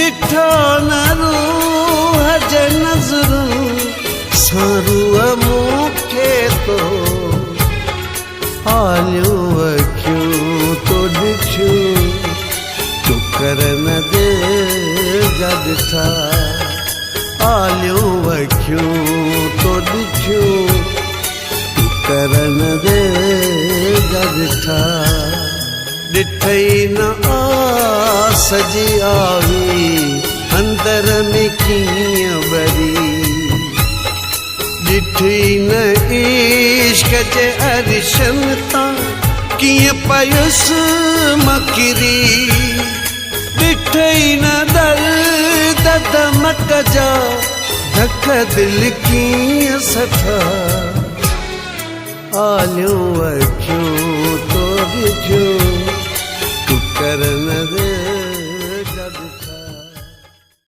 ॾिठो न रूह जे नज़रूं सां रूह मूंखे तो आलियूं अखियूं तो ॾिठियूं तूं कर न दिल जा ॾिठा आलियूं अखियूं तो ॾिठियूं तूं कर न दिल जा ॾिठा ॾिठई न आस जी आवी अंदर में कीअं ॿरी ॾिठी न इश्क जे अरिशन तां कीअं पयुसि मकिरी ॾिठई न दर्द दमक जा धक दिल कीअं सठा आलियूं अखियूं तो ॾिठियूं तूं कर न दे